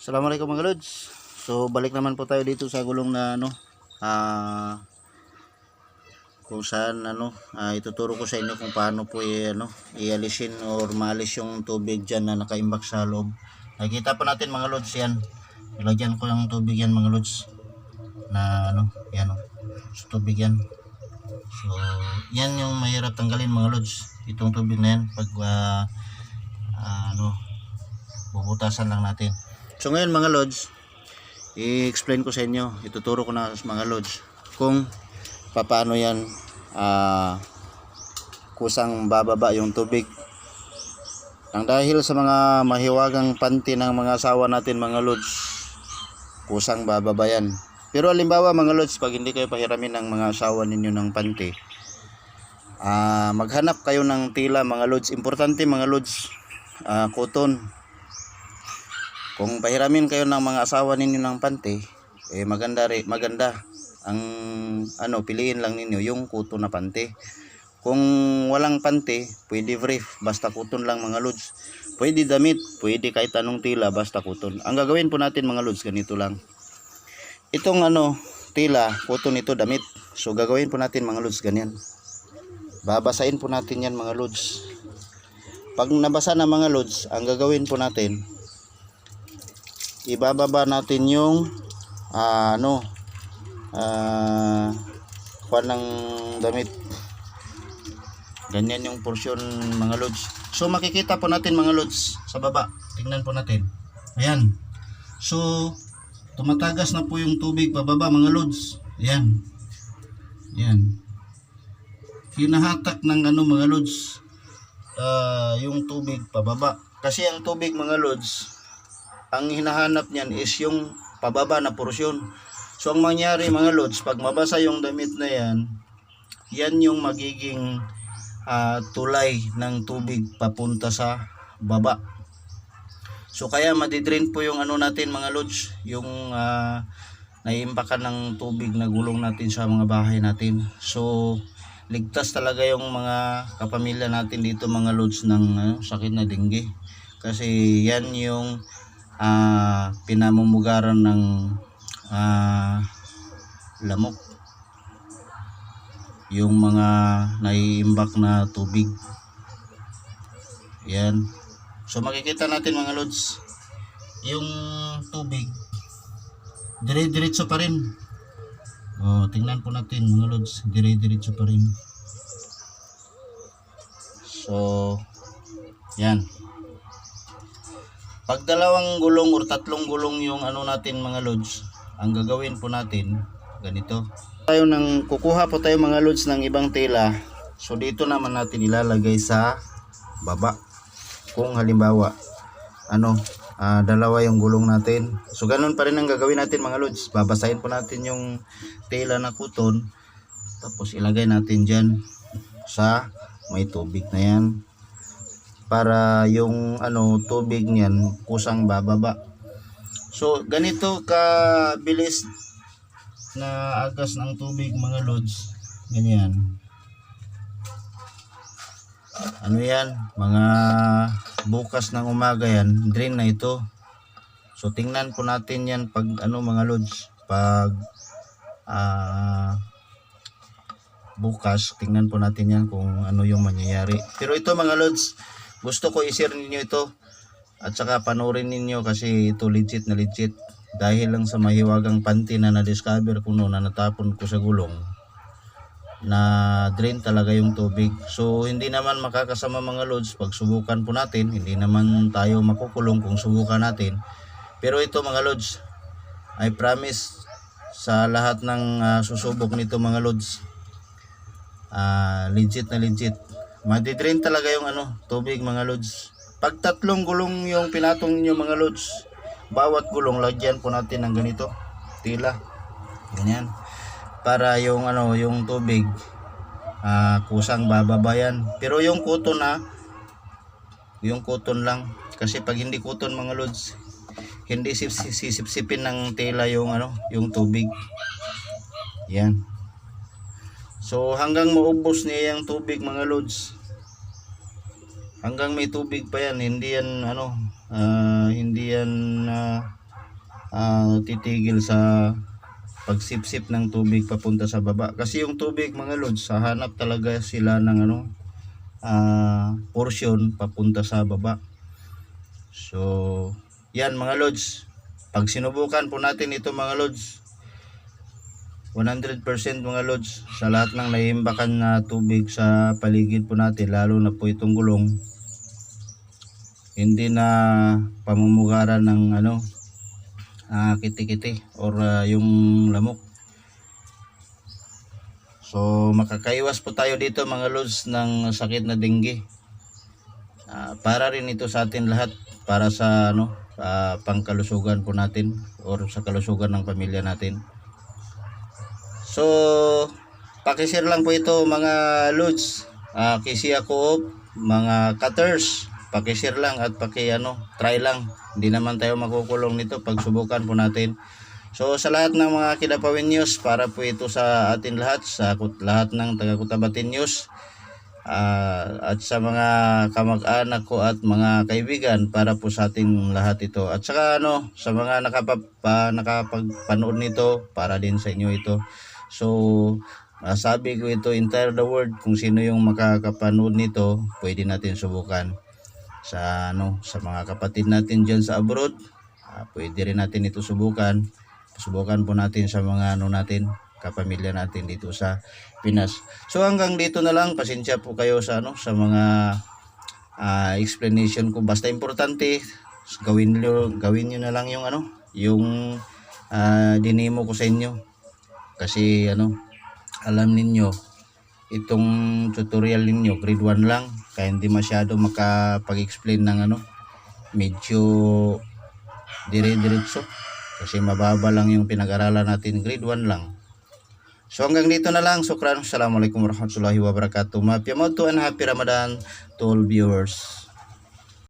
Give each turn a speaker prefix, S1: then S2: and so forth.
S1: Assalamualaikum mga lods. So balik naman po tayo dito sa gulong na kung saan ituturo ko sa inyo kung paano po ialisin or maalis yung tubig diyan na nakaimbak sa loob. Nakikita po natin mga lods yan. Ilagyan ko ng tubig yan mga lods. Na yan so, tubig yan. So yan yung mahirap tanggalin mga lods. Itong tubig na yan pag bubutasan lang natin. So ngayon mga lods, i-explain ko sa inyo, ituturo ko na sa mga lods kung paano yan kusang bababa yung tubig. Ang dahil sa mga mahiwagang panty ng mga asawa natin mga lods, kusang bababa yan. Pero halimbawa mga lods, pag hindi kayo pahiramin ng mga asawa ninyo ng panty, maghanap kayo ng tila mga lods. Importante mga lods, cotton. Kung pahiramin kayo ng mga asawa ninyo ng panty, maganda ang piliin lang ninyo yung cotton na panty. Kung walang panty, pwede brief, basta cotton lang mga lods. Pwede damit, pwede kahit anong tila, basta cotton. Ang gagawin po natin mga lods, ganito lang. Itong tila, cotton ito, damit. So gagawin po natin mga lods, ganyan. Babasahin po natin yan mga lods. Pag nabasa na mga lods, ang gagawin po natin, ibababa natin yung kuwan ng damit. Ganyan yung portion mga lods. So makikita po natin mga lods sa baba. Tingnan po natin. Ayan. So tumatagas na po yung tubig pababa mga lods. Ayan. Ayan. Hinahatak ng mga lods yung tubig pababa. Kasi ang tubig mga lods, ang hinahanap niyan is yung pababa na porsyon. So ang mangyari mga lods, pag mabasa yung damit na yan, yan yung magiging tulay ng tubig papunta sa baba. So kaya madidrain po yung natin mga lods, yung naiimpakan ng tubig na gulong natin sa mga bahay natin. So ligtas talaga yung mga kapamilya natin dito mga lods ng sakit na dengue. Kasi yan yung pinamumugaran ng lamok, yung mga naiimbak na tubig. Yan. So makikita natin mga lods, yung tubig dire-diretso pa rin. Tingnan po natin mga lods, dire-diretso pa rin. So yan. Pag dalawang gulong or tatlong gulong yung natin mga lods, ang gagawin po natin ganito. Kukuha po tayo mga lods ng ibang tela. So dito naman natin ilalagay sa baba. Kung halimbawa dalawa yung gulong natin. So ganun pa rin ang gagawin natin mga lods. Babasahin po natin yung tela na cotton. Tapos ilagay natin dyan sa may tubig na yan. Para yung tubig niyan kusang bababa. So ganito kabilis na agos ng tubig mga lods. Ganyan. Yan, mga bukas ng umaga yan, drain na ito. So tingnan po natin yan pag mga lods, pag bukas, tingnan po natin yan kung yung mangyayari. Pero ito mga lods, gusto ko i-share ninyo ito at saka panoorin ninyo kasi ito legit na legit. Dahil lang sa mahiwagang panty na na-discover ko noon na natapon ko sa gulong, na drain talaga yung tubig. So hindi naman makakasama mga lods pag subukan po natin. Hindi naman tayo makukulong kung subukan natin. Pero ito mga lods, I promise sa lahat ng susubok nito mga lods, legit na legit. Madidrain talaga yung tubig mga lods. Pag tatlong gulong yung pinatong niyo mga lods, bawat gulong lagyan po natin ng ganito tila. Ganyan. Para yung yung tubig kusang bababa yan. Pero yung cotton yung cotton lang. Kasi pag hindi cotton mga lods, hindi sisipsipin ng tela yung yung tubig. Yan. So hanggang maubos niya yung tubig mga lods, hanggang may tubig pa yan, hindi yan titigil sa pagsipsip ng tubig papunta sa baba. Kasi yung tubig mga lods, hahanap talaga sila ng portion papunta sa baba. So yan mga lods, pag sinubukan po natin ito mga lods, 100% mga lods, sa lahat ng naimbakan na tubig sa paligid po natin, lalo na po itong gulong, hindi na pamumugaran ng kiti-kiti or yung lamok. So makakaiwas po tayo dito mga lods ng sakit na dengue. Para rin ito sa atin lahat, para sa pangkalusugan po natin or sa kalusugan ng pamilya natin. So pakishare lang po ito mga lods, Kisia Co-op, mga cutters, pakishare lang at try lang. Hindi naman tayo makukulong nito pag subukan po natin. So sa lahat ng mga Kidapawin News, para po ito sa atin lahat, sa lahat ng taga Cotabato News, at sa mga kamag-anak ko at mga kaibigan, para po sa ating lahat ito. At saka sa mga nakapagpanood nito, para din sa inyo ito. So sabi ko ito, entire the world, kung sino yung makakapanood nito, pwede natin subukan. Sa mga kapatid natin dyan sa abroad, pwede rin natin ito subukan. Subukan po natin sa mga natin, kapamilya natin dito sa Pinas. So hanggang dito na lang, pasensya po kayo sa mga explanation ko. Basta importante, gawin niyo na lang yung dinemo ko sa inyo. Kasi alam ninyo, itong tutorial ninyo grade 1 lang, kaya hindi masyado makapag-explain ng medyo dire-diretso, kasi mababa lang yung pinag-aralan natin, grade 1 lang. So hanggang dito na lang. Sukran. Assalamualaikum warahmatullahi wabarakatuh. Maafia mo to and happy Ramadan to all viewers.